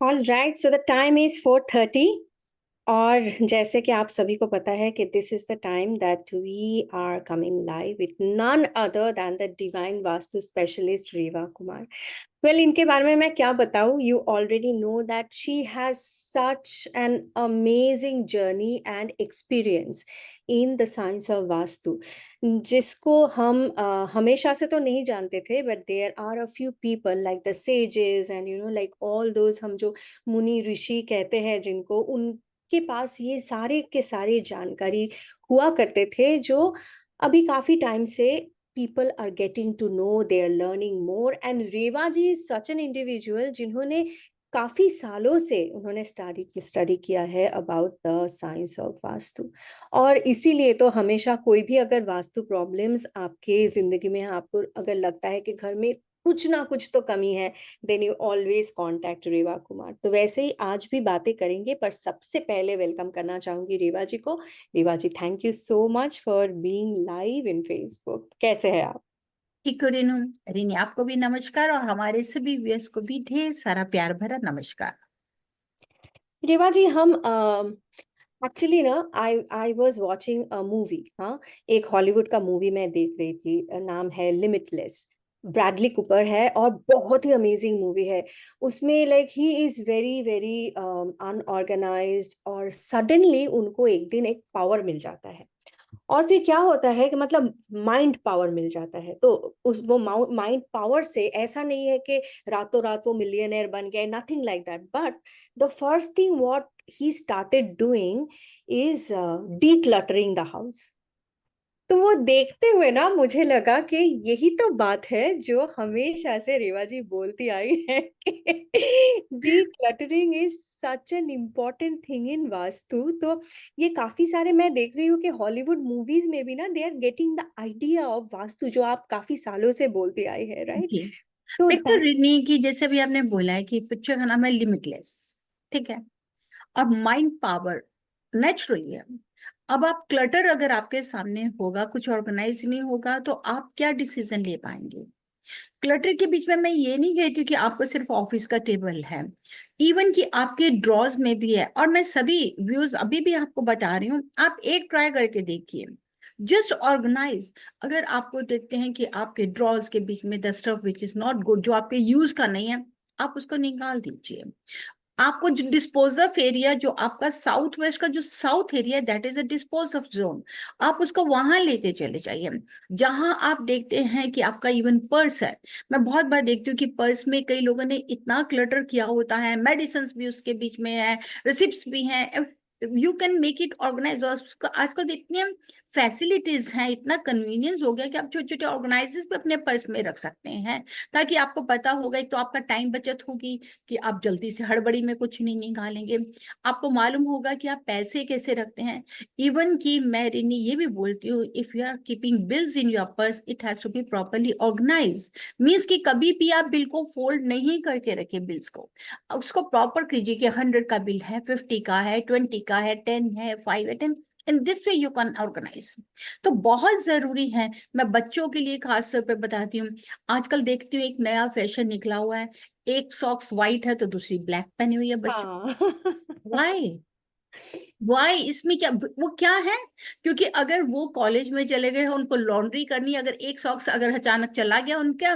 All right, so the time is 4:30। और जैसे कि आप सभी को पता है कि this is the time that we are coming live with none other than the divine vastu specialist Riva Kumar. Well, इनके बारे में मैं क्या बताऊं, you already know that she has such an amazing journey and experience in the science of vastu, जिसको हम हमेशा से तो नहीं जानते थे, but there are a few people like the sages and like all those, हम जो मुनि ऋषि कहते हैं जिनको, उनके पास ये सारे के सारे जानकारी हुआ करते थे, जो अभी काफी टाइम से people are getting to know, they are learning more, and Rewa ji is such an individual जिन्होंने काफी सालों से उन्होंने स्टडी किया है about the science of vastu. और इसीलिए तो हमेशा कोई भी अगर वास्तु प्रॉब्लम्स आपके जिंदगी में है, आपको अगर लगता है कि घर में कुछ ना कुछ तो कमी है, देन यू ऑलवेज कॉन्टैक्ट रेवा कुमार। तो वैसे ही आज भी बातें करेंगे, पर सबसे पहले वेलकम करना चाहूंगी रेवा जी को। Reva ji, thank you so much for being live in Facebook. कैसे हैं आप? ठीक हो रेनू। रिनी, आपको भी नमस्कार और हमारे सभी व्यूअर्स को भी ढेर सारा प्यार भरा नमस्कार। रेवा जी, हम एक्चुअली ना, I was watching a movie. हाँ, एक हॉलीवुड का मूवी मैं देख रही थी, नाम है लिमिटलेस। ब्रैडली कूपर है और बहुत ही अमेजिंग मूवी है। उसमें like he is very very unorganised, और सडनली उनको एक दिन एक पावर मिल जाता है। और फिर क्या होता है कि मतलब माइंड पावर मिल जाता है, तो उस वो माइंड पावर से ऐसा नहीं है कि रातों रात वो मिलियनेयर बन गए, nothing like that, but the first thing what he started doing is decluttering the house. तो वो देखते हुए ना मुझे लगा कि यही तो बात है जो हमेशा से रेवा जी बोलती आई है कि decluttering is such an important thing in vastu. तो ये काफी सारे मैं देख रही हूँ कि हॉलीवुड मूवीज में भी ना they are getting the idea of vastu, जो आप काफी सालों से बोलती आई है, राइट? जी, तो देखो रिनी, की जैसे अभी आपने बोला है कि पिक्चर का नाम है लिमिटलेस। ठीक है। और माइंड पावर नेचुरली है। अब आप क्लटर अगर आपके सामने होगा, कुछ ऑर्गेनाइज नहीं होगा, तो आप क्या डिसीजन ले पाएंगे? क्लटर के बीच में मैं ये नहीं कहती कि आपको सिर्फ ऑफिस का टेबल है, इवन कि आपके ड्रॉज में भी है। और मैं सभी व्यूज अभी भी आपको बता रही हूँ, आप एक ट्राई करके देखिए। Just organise. अगर आपको देखते हैं कि आपके ड्रॉज के बीच में the stuff which is not good, जो आपके यूज का नहीं है, आप उसको निकाल दीजिए। आपको जो डिस्पोज ऑफ एरिया, जो आपका साउथ वेस्ट का जो south area, that is a dispose of zone. आप उसको वहां लेके चले जाइए जहां आप देखते हैं कि आपका इवन पर्स है। मैं बहुत बार देखती हूँ कि पर्स में कई लोगों ने इतना क्लटर किया होता है, मेडिसिन भी उसके बीच में है, रिसिप्ट्स भी हैं। You can make it organise. और आजकल तो इतनी फैसिलिटीज हैं, इतना कन्वीनियंस हो गया कि आप छोटे छोटे ऑर्गेनाइजेस भी अपने पर्स में रख सकते हैं, ताकि आपको पता होगा। एक तो आपका टाइम बचत होगी कि आप जल्दी से हड़बड़ी में कुछ नहीं निकालेंगे। आपको मालूम होगा कि आप पैसे कैसे रखते हैं। इवन कि मैं रिनी ये भी बोलती हूँ, if you are keeping bills in your purse, it has to be properly organise. Means कि कभी भी आप बिल को फोल्ड नहीं करके रखे बिल्स को। उसको प्रॉपर कीजिए कि 100 का बिल है, 50 का है, 20 का है, 10 है, 5 है, 10। In this way you can organise. तो बहुत जरूरी है। मैं बच्चों के लिए खास तौर पे बताती हूँ। आजकल देखती हूँ एक नया फैशन निकला हुआ है, एक सॉक्स वाइट है तो दूसरी ब्लैक पहनी हुई है बच्चों। हाँ। वाई? वाई? इसमें क्या, वो क्या है? क्योंकि अगर वो कॉलेज में चले गए, उनको लॉन्ड्री करनी, अगर एक सॉक्स अगर अचानक चला गया उनका,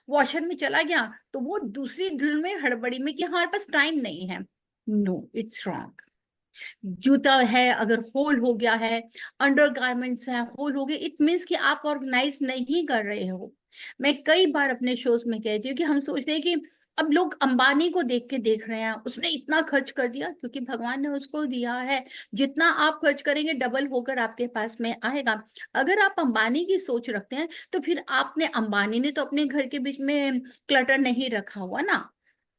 वॉशर में चला गया, तो वो दूसरी ड्रिल में हड़बड़ी में कि हमारे पास टाइम नहीं है। No, it's wrong. जूता है अगर होल हो गया है, अंडर गारमेंट्स है होल हो गए, इट मीन्स कि आप ऑर्गेनाइज नहीं कर रहे हो। मैं कई बार अपने शोज में कहती हूँ कि हम सोचते हैं कि अब लोग अंबानी को देख के देख रहे हैं, उसने इतना खर्च कर दिया क्योंकि भगवान ने उसको दिया है। जितना आप खर्च करेंगे डबल होकर आपके पास में आएगा। अगर आप अंबानी की सोच रखते हैं, तो फिर आपने, अंबानी ने तो अपने घर के बीच में क्लटर नहीं रखा हुआ ना।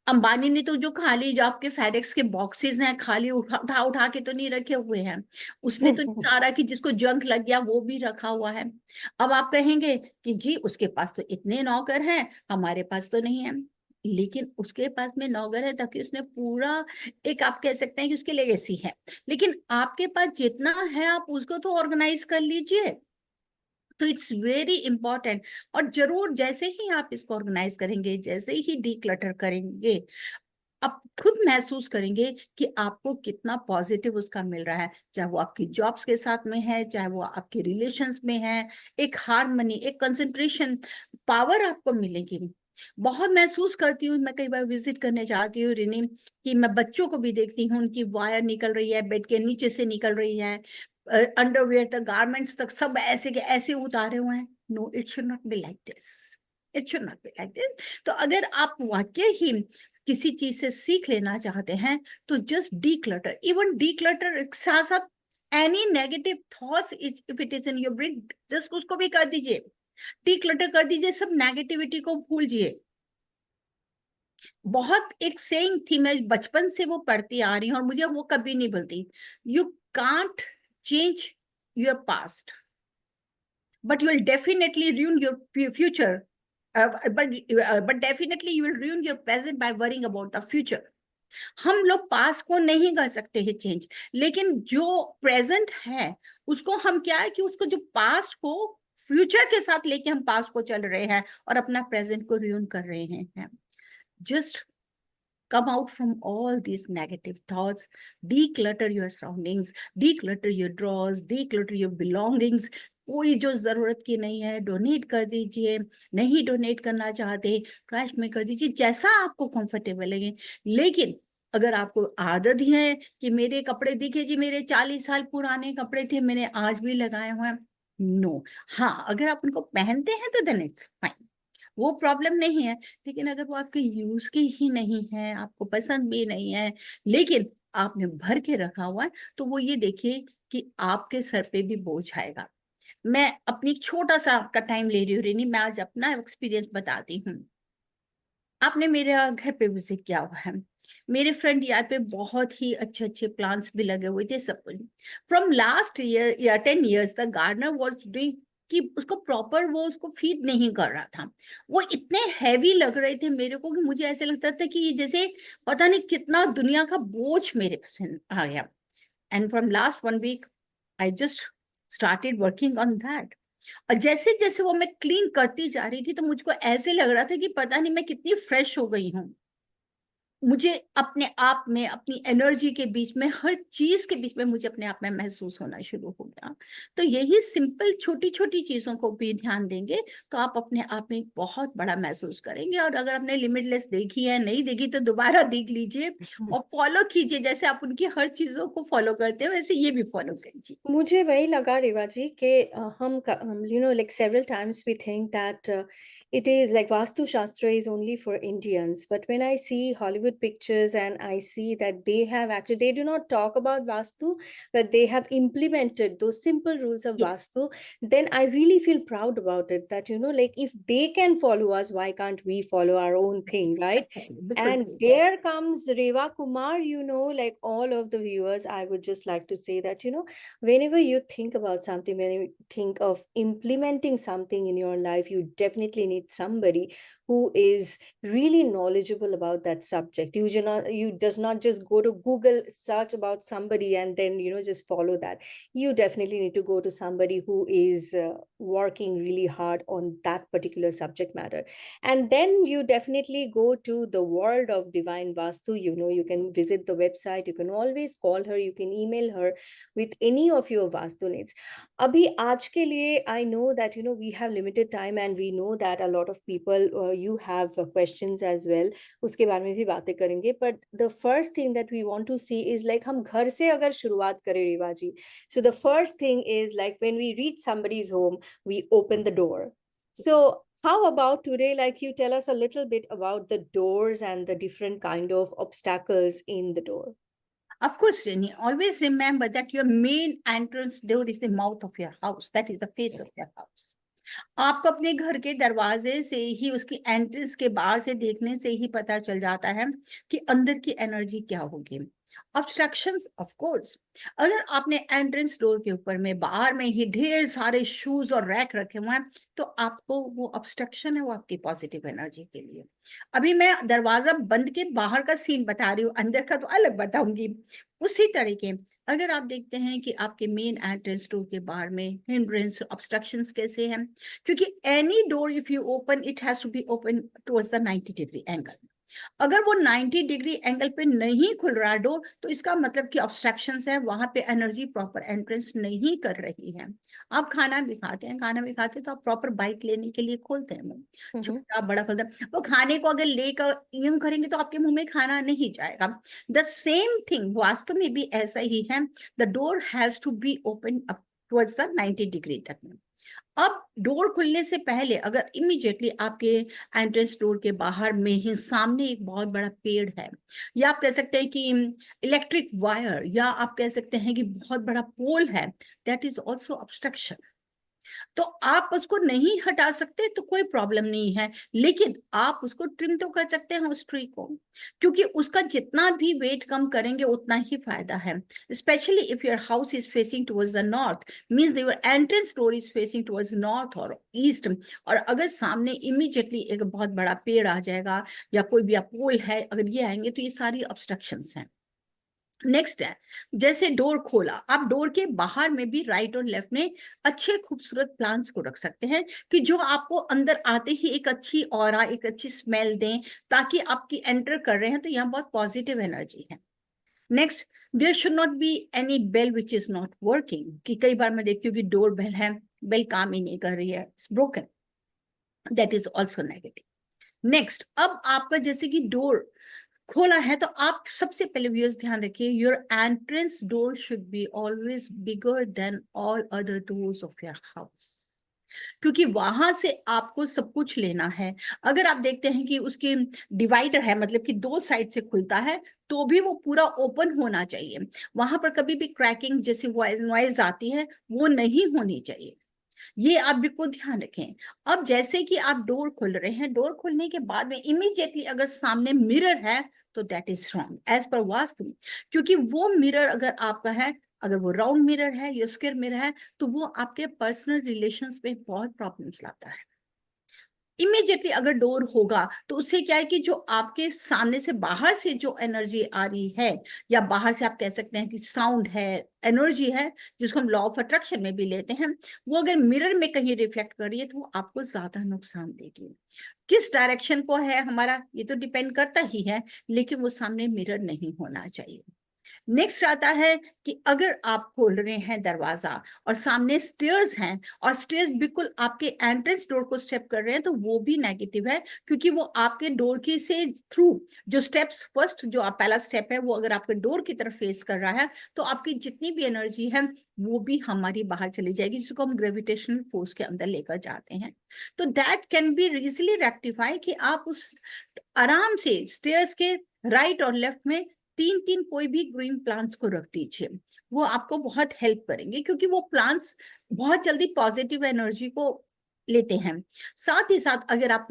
अंबानी ने तो जो खाली, जो आपके फेडेक्स के बॉक्सेस हैं, खाली उठा उठा उठा के तो नहीं रखे हुए हैं। उसने तो सारा कि जिसको जंक लग गया वो भी रखा हुआ है। अब आप कहेंगे कि जी उसके पास तो इतने नौकर हैं, हमारे पास तो नहीं है। लेकिन उसके पास में नौकर है ताकि उसने पूरा, एक आप कह सकते हैं कि उसकी लेगेसी है। लेकिन आपके पास जितना है आप उसको तो ऑर्गेनाइज कर लीजिए। तो इट्स वेरी इंपॉर्टेंट। और जरूर जैसे ही आप इसको ऑर्गेनाइज करेंगे, जैसे ही डीक्लटर करेंगे, आप खुद महसूस करेंगे कि आपको कितना पॉजिटिव उसका मिल रहा है, चाहे वो आपकी जॉब्स के साथ में है, चाहे वो आपके रिलेशंस में है। एक हार्मनी, एक कंसंट्रेशन पावर आपको मिलेगी। बहुत महसूस करती हूँ मैं, कई बार विजिट करने जाती हूँ रिनी, कि मैं बच्चों को भी देखती हूँ, उनकी वायर निकल रही है, बेड के नीचे से निकल रही है, अंडरवेयर तक, गारमेंट्स तक, सब ऐसे के ऐसे उतारे हुए हैं। No, it should not be like this, it should not be like this. तो अगर आप वाकई ही किसी चीज से सीख लेना चाहते हैं तो just D clutter, even D clutter साथ साथ any negative thoughts if it is in your brain, just उसको भी कर दीजिए, डी क्लटर कर दीजिए, सब नेगेटिविटी को भूलिए। बहुत एक सेइंग थी, मैं बचपन से वो पढ़ती आ रही हूँ और मुझे वो कभी नहीं भूलती, you can't change your past but you will definitely ruin your future, but definitely you will ruin your present by worrying about the future. हम लोग पास्ट को नहीं कर सकते हैं चेंज, लेकिन जो प्रेजेंट है उसको हम क्या है कि उसको जो पास्ट को फ्यूचर के साथ लेके हम पास्ट को चल रहे हैं और अपना प्रेजेंट को ruin कर रहे हैं। Just come out from all these negative thoughts, declutter your surroundings, declutter your drawers, declutter your belongings। कोई जो जरूरत की नहीं है डोनेट कर दीजिए, नहीं डोनेट करना चाहते ट्रैश में कर दीजिए, जैसा आपको कंफर्टेबल लगे। लेकिन अगर आपको आदत ही है कि मेरे कपड़े दिखे जी, मेरे 40 साल पुराने कपड़े थे, मैंने आज भी लगाए हुए हैं, नो। हाँ, अगर आप उनको पहनते हैं तो देन इट्स फाइन, वो प्रॉब्लम नहीं है। लेकिन अगर वो आपके यूज की ही नहीं है, आपको पसंद भी नहीं है, लेकिन आपने भर के रखा हुआ है, तो वो ये देखिए कि आपके सर पे भी बोझ आएगा। मैं अपनी छोटा सा आपका टाइम ले रही हूँ रेनी, मैं आज अपना एक्सपीरियंस बताती हूँ। आपने मेरे घर पे विजिट किया हुआ है, मेरे फ्रंट यार्ड पे बहुत ही अच्छे अच्छे प्लांट्स भी लगे हुए थे, सब कुछ। फ्रॉम लास्ट ईयर या 10 years the gardener was doing कि उसको प्रॉपर वो उसको फीड नहीं कर रहा था। वो इतने हैवी लग रहे थे मेरे को कि मुझे ऐसे लगता था कि जैसे पता नहीं कितना दुनिया का बोझ मेरे पे आ गया। And from last 1 week I just started working on that. और जैसे जैसे वो मैं क्लीन करती जा रही थी तो मुझको ऐसे लग रहा था कि पता नहीं मैं कितनी फ्रेश हो गई हूँ। मुझे अपने आप में, अपनी एनर्जी के बीच में, हर चीज के बीच में मुझे अपने आप में महसूस होना शुरू हो गया। तो यही सिंपल छोटी छोटी चीजों को भी ध्यान देंगे तो आप अपने आप में बहुत बड़ा महसूस करेंगे। और अगर आपने लिमिटलेस देखी है, नहीं देखी, तो दोबारा देख लीजिए और फॉलो कीजिए, जैसे आप उनकी हर चीजों को फॉलो करते हैं वैसे ये भी फॉलो कीजिए। मुझे वही लगा रेवा जी कि हम like several times we think that it is like Vastu Shastra is only for Indians, but when I see Hollywood pictures and I see that they have actually, they do not talk about Vastu, but they have implemented those simple rules of Yes, Vastu, then I really feel proud about it, that like if they can follow us, why can't we follow our own thing, right? बिल्कुल And सही है। there comes Reva Kumar, like all of the viewers, I would just like to say that, whenever you think about something, when you think of implementing something in your life, you definitely need somebody who is really knowledgeable about that subject. You does not just go to Google, search about somebody and then just follow that. You definitely need to go to somebody who is working really hard on that particular subject matter. And then you definitely go to the world of Divine Vastu. You can visit the website, you can always call her, you can email her with any of your vastu needs. Abhi aaj ke liye, I know that we have limited time and we know that a lot of people you have questions as well. Uske baare mein bhi baatein karenge, but the first thing that we want to see is like hum ghar se agar shuruaat kare Rewa ji. So the first thing is like when we reach somebody's home, we open the door. So how about today, like you tell us a little bit about the doors and the different kind of obstacles in the door. Of course, Jenny, always remember that your main entrance door is the mouth of your house. That is the face of Yes. your house. आपको अपने घर के दरवाजे से ही, उसकी entrance के बाहर से देखने से ही पता चल जाता है कि अंदर की एनर्जी क्या होगी। ऑब्स्ट्रक्शंस, ऑफ कोर्स, अगर आपने एंट्रेंस डोर के ऊपर में बाहर में ही ढेर सारे शूज और रैक रखे हुए हैं तो आपको वो ऑब्स्ट्रक्शन है, वो आपकी पॉजिटिव एनर्जी के लिए। अभी मैं दरवाजा बंद के बाहर का सीन बता रही हूँ, अंदर का तो अलग बताऊंगी। उसी तरीके अगर आप देखते हैं कि आपके मेन एंट्रेंस डोर के बाहर में हिंड्रेंस, ऑब्स्ट्रक्शंस कैसे हैं, क्योंकि any door if you open it has to be open towards the 90 degree angle. अगर वो 90 डिग्री एंगल पे नहीं खुल रहा डोर, तो इसका मतलब कि ऑब्स्ट्रक्शंस है, वहां पे एनर्जी प्रॉपर एंट्रेंस नहीं कर रही है। आप खाना भी खाते हैं, तो आप प्रॉपर बाइट लेने के लिए खोलते हैं मुंह, छोटा बड़ा खोलते हैं। वो खाने को अगर लेकर यूं करेंगे तो आपके मुंह में खाना नहीं जाएगा। द सेम थिंग वास्तव में भी ऐसा ही है। The door has to be open up towards the 90 degree तक में। अब डोर खुलने से पहले अगर इमीडिएटली आपके एंट्रेंस डोर के बाहर में ही सामने एक बहुत बड़ा पेड़ है, या आप कह सकते हैं कि इलेक्ट्रिक वायर, या आप कह सकते हैं कि बहुत बड़ा पोल है, दैट इज ऑल्सो ऑब्स्ट्रक्शन। तो आप उसको नहीं हटा सकते तो कोई प्रॉब्लम नहीं है, लेकिन आप उसको ट्रिम तो कर सकते हैं उस ट्री को, क्योंकि उसका जितना भी वेट कम करेंगे उतना ही फायदा है। Specially if your house is facing towards the north, means your entrance door is facing towards north और ईस्ट, और अगर सामने इमीडिएटली एक बहुत बड़ा पेड़ आ जाएगा या कोई भी पोल है, अगर ये आएंगे तो ये सारी ऑब्स्ट्रक्शंस हैं। नेक्स्ट है, जैसे डोर खोला, आप डोर के बाहर में भी राइट और लेफ्ट में अच्छे खूबसूरत प्लांट्स को रख सकते हैं कि जो आपको अंदर आते ही एक अच्छी ऑरा, एक अच्छी स्मेल दें, ताकि आपकी एंटर कर रहे हैं तो यहाँ बहुत पॉजिटिव एनर्जी है। Next, there should not be any bell which is not working, कि कई बार मैं देखती हूँ कि डोर बेल है, बेल काम ही नहीं कर रही है, it's broken, that is also negative. Next, अब आपका जैसे कि डोर खोला है तो आप सबसे पहले व्यूअर्स ध्यान रखिए, your entrance door should be always bigger than all other doors of your house, क्योंकि वहां से आपको सब कुछ लेना है। अगर आप देखते हैं कि उसकी डिवाइडर है, मतलब कि दो साइड से खुलता है, तो भी वो पूरा ओपन होना चाहिए, वहां पर कभी भी क्रैकिंग जैसी नॉइज आती है वो नहीं होनी चाहिए, ये आप बिल्कुल ध्यान रखें। अब जैसे कि आप डोर खोल रहे हैं, डोर खोलने के बाद में इमीडिएटली अगर सामने मिरर है तो that is wrong as per vastu, क्योंकि वो मिरर अगर आपका है, अगर वो राउंड मिरर है या स्क्वायर मिरर है, तो वो आपके पर्सनल रिलेशंस में बहुत प्रॉब्लम्स लाता है। इमीडिएटली अगर डोर होगा तो उससे क्या है कि जो आपके सामने से बाहर से जो एनर्जी आ रही है, या बाहर से आप कह सकते हैं कि साउंड है, एनर्जी है, जिसको हम लॉ ऑफ अट्रैक्शन में भी लेते हैं, वो अगर मिरर में कहीं रिफ्लेक्ट कर रही है तो वो आपको ज्यादा नुकसान देगी। किस डायरेक्शन को है हमारा ये तो डिपेंड करता ही है, लेकिन वो सामने मिरर नहीं होना चाहिए। नेक्स्ट आता है कि अगर आप खोल रहे हैं दरवाजा और सामने स्टेयर्स हैं, और स्टेयर्स बिल्कुल आपके एंट्रेंस डोर को स्टेप कर रहे हैं, तो वो भी नेगेटिव है, क्योंकि वो आपके डोर की से थ्रू जो स्टेप्स, फर्स्ट जो आप पहला स्टेप है वो अगर आपके डोर की तरफ फेस कर रहा है, तो आपकी जितनी भी एनर्जी है वो भी हमारी बाहर चली जाएगी, जिसको हम ग्रेविटेशनल फोर्स के अंदर लेकर जाते हैं। तो that can be easily rectify कि आप उस आराम से स्टेयर्स के राइट और लेफ्ट में तीन तीन कोई भी ग्रीन प्लांट्स को रख दीजिए, वो आपको बहुत हेल्प करेंगे, क्योंकि वो प्लांट्स बहुत जल्दी पॉजिटिव एनर्जी को लेते हैं। साथ ही साथ अगर आप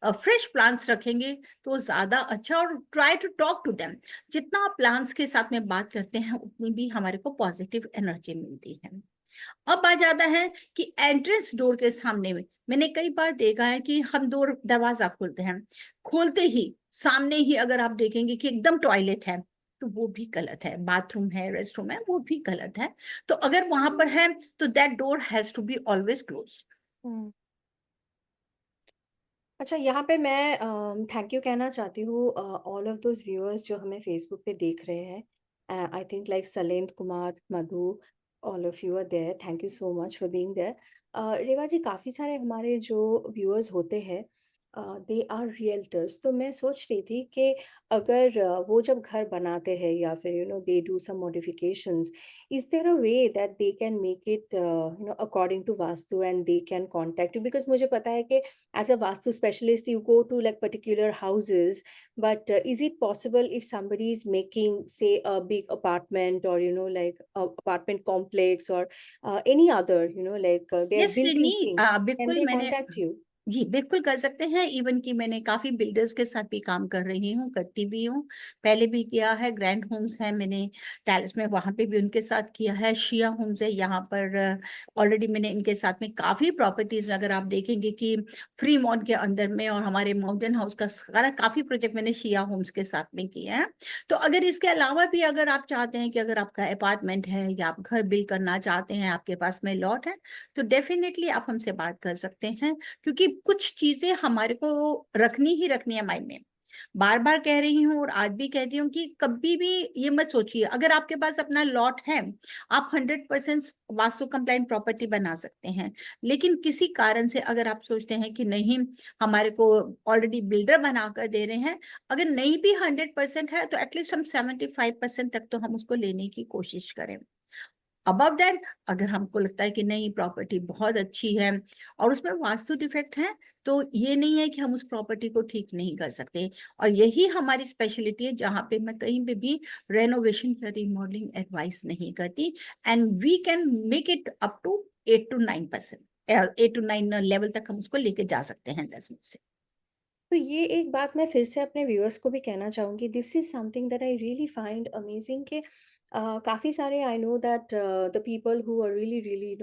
फ्रेश प्लांट्स रखेंगे तो ज्यादा अच्छा, और try to talk to them, जितना आप प्लांट्स के साथ में बात करते हैं उतनी भी हमारे को पॉजिटिव एनर्जी मिलती है। अब आ जाता है कि एंट्रेंस डोर के सामने में मैंने कई बार देखा है कि हम डोर दरवाजा खोलते हैं, खोलते ही सामने ही अगर आप देखेंगे कि एकदम टॉयलेट है, तो वो भी गलत है, बाथरूम है, रेस्टरूम है, वो भी गलत है। तो अगर वहां पर है तो that door has to be always close. अच्छा, यहाँ पे मैं थैंक यू कहना चाहती हूँ ऑल ऑफ दोज व्यूअर्स जो हमें फेसबुक पे देख रहे हैं। I think like Salendra Kumar, Madhu, all of you are there, thank you so much for being there. Reva ji, काफ़ी सारे हमारे जो व्यूअर्स होते हैं दे आर रियल्टर्स, तो मैं सोच रही थी कि अगर वो जब घर बनाते हैं या फिर they do some modifications, is there a way that they can make it according to vastu and they can contact you? Because मुझे पता है कि as a vastu specialist you go to like particular houses, but is it possible if somebody is making say a big apartment or like a apartment complex or any other like they are yes building Srini, things, can बिल्कुल they मैंने, contact you? जी बिल्कुल कर सकते हैं। Even कि मैंने काफी builders के साथ भी काम कर रही हूँ, करती भी हूँ, पहले भी किया है। ग्रैंड होम्स है मैंने टैलेस में, वहां पे भी उनके साथ किया है। शिया होम्स है यहाँ पर, ऑलरेडी मैंने इनके साथ में काफी प्रॉपर्टीज, अगर आप देखेंगे कि फ्री मॉन के अंदर में और हमारे माउंटेन हाउस का सारा काफी प्रोजेक्ट मैंने शिया होम्स के साथ में किया है। तो अगर इसके अलावा भी अगर आप चाहते हैं कि अगर आपका अपार्टमेंट है या आप घर बिल्ड करना चाहते हैं, आपके पास में लॉट है, तो डेफिनेटली आप हमसे बात कर सकते हैं, क्योंकि कुछ चीजें हमारे को रखनी ही रखनी है माइंड में। बार बार कह रही हूँ और आज भी कहती हूँ कि कभी भी ये मत सोचिए, अगर आपके पास अपना लॉट है आप 100% वास्तु कंप्लाइंट प्रॉपर्टी बना सकते हैं, लेकिन किसी कारण से अगर आप सोचते हैं कि नहीं हमारे को ऑलरेडी बिल्डर बना कर दे रहे हैं, अगर नहीं भी 100% है तो एटलीस्ट हम 75% तक तो हम उसको लेने की कोशिश करें। अबव दैट अगर हमको लगता है कि नहीं प्रॉपर्टी बहुत अच्छी है और उसमें वास्तु डिफेक्ट है, तो ये नहीं है कि हम उस प्रॉपर्टी को ठीक नहीं कर सकते। और यही हमारी स्पेशलिटी है जहाँ पे मैं कहीं पे भी रेनोवेशन या रिमॉडलिंग एडवाइस नहीं करती, and we can make it up to 8 to 9%, 8 to 9 level तक हम उसको लेके जा सकते हैं 10 में से। तो ये एक बात मैं फिर से अपने व्यूअर्स को भी कहना चाहूँगी, this is something that I really find amazing कि काफ़ी सारे I know that the people who are really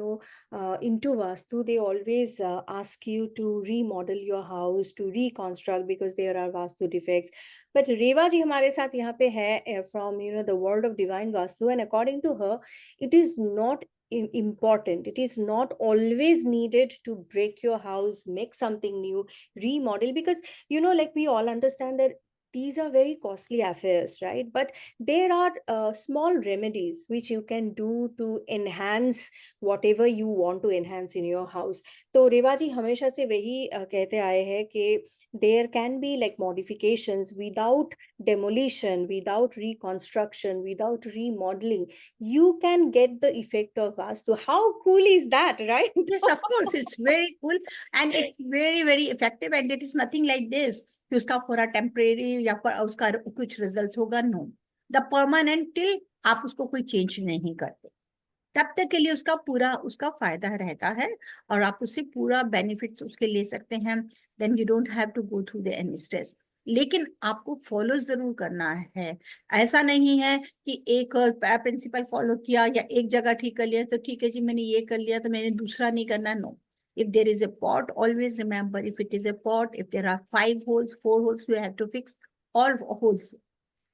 into vastu, they always ask you to remodel your house, to reconstruct because there are vastu defects. But रेवा जी हमारे साथ यहाँ पे है from the world of divine vastu, and according to her it is not important, it is not always needed to break your house, make something new, remodel, because like we all understand that these are very costly affairs, right? But there are small remedies which you can do to enhance whatever you want to enhance in your house. तो रेवा जी हमेशा से वही कहते आए हैं कि there can be like modifications without demolition, without reconstruction, without remodeling. You can get the effect of vastu. How cool is that, right? Yes, of course, it's very cool and it's very very effective, and it is nothing like this कि उसका पूरा temporary या पर उसका कुछ result होगा। No, the permanent till आप उसको कोई चेंज नहीं करते तब तक के लिए उसका पूरा उसका फायदा रहता है और आप उससे पूरा बेनिफिट्स उसके ले सकते हैं। Then you don't have to go through the any stress, लेकिन आपको फॉलो जरूर करना है। ऐसा नहीं है कि एक प्रिंसिपल फॉलो किया या एक जगह ठीक कर लिया तो ठीक है जी मैंने ये कर लिया तो मैंने दूसरा नहीं करना। No, if there is a pot, always remember, if it is a pot, if there are 5 holes, 4 holes, you have to fix all holes.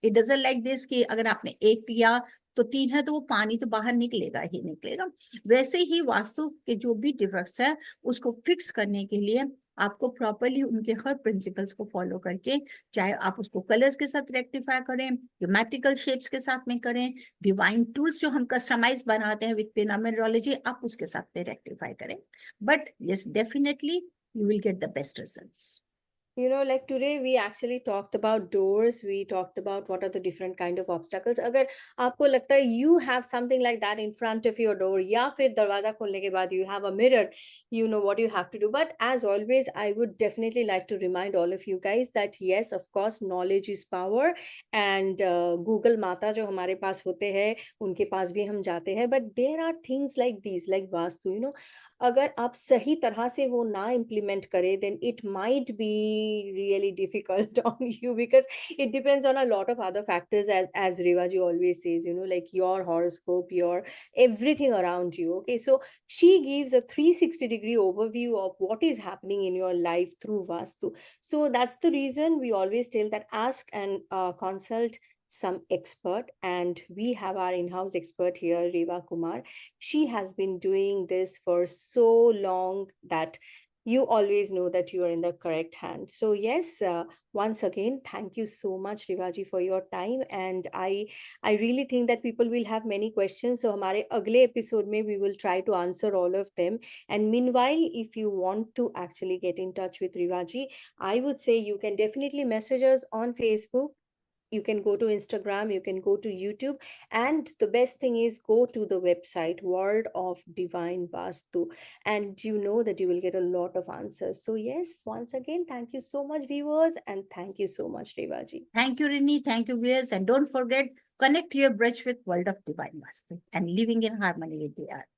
It doesn't like this कि अगर आपने एक किया तो 3 है तो वो पानी तो बाहर निकलेगा ही निकलेगा। वैसे ही वास्तु के जो भी डिफेक्ट्स है उसको फिक्स करने के लिए आपको प्रॉपरली उनके हर प्रिंसिपल्स को फॉलो करके, चाहे आप उसको कलर्स के साथ रेक्टिफाई करें, ज्योमेट्रिकल शेप्स के साथ में करें, डिवाइन टूल्स जो हम कस्टमाइज बनाते हैं विद पिरामिडोलॉजी आप उसके साथ में रेक्टिफाई करें। But yes, definitely you will get the best results. Like today we actually talked about doors, we talked about what are the different kind of obstacles. अगर आपको लगता है you have something like that in front of your door या फिर दरवाजा खोलने के बाद you have a mirror, you know what you have to do. But as always, I would definitely like to remind all of you guys that yes, of course, knowledge is power, and Google माता जो हमारे पास होते हैं उनके पास भी हम जाते हैं. But there are things like these, like vastu, अगर आप सही तरह से वो ना implement करें, then it might be really difficult on you, because it depends on a lot of other factors, as Revaji always says, like your horoscope, your everything around you. Okay, so she gives a 360-degree overview of what is happening in your life through Vastu. So that's the reason we always tell that ask and consult some expert, and we have our in-house expert here, Reva Kumar. She has been doing this for so long that you always know that you are in the correct hand. So yes, once again, thank you so much, Rivaji, for your time. And I really think that people will have many questions. So हमारे अगले episode में we will try to answer all of them. And meanwhile, if you want to actually get in touch with Rivaji, I would say you can definitely message us on Facebook. You can go to Instagram, you can go to YouTube, and the best thing is go to the website World of Divine Vastu, and you know that you will get a lot of answers. So yes, once again, thank you so much, viewers, and thank you so much, Revaji. Thank you, Rini. Thank you, viewers. And don't forget, connect your bridge with World of Divine Vastu and living in harmony with the earth.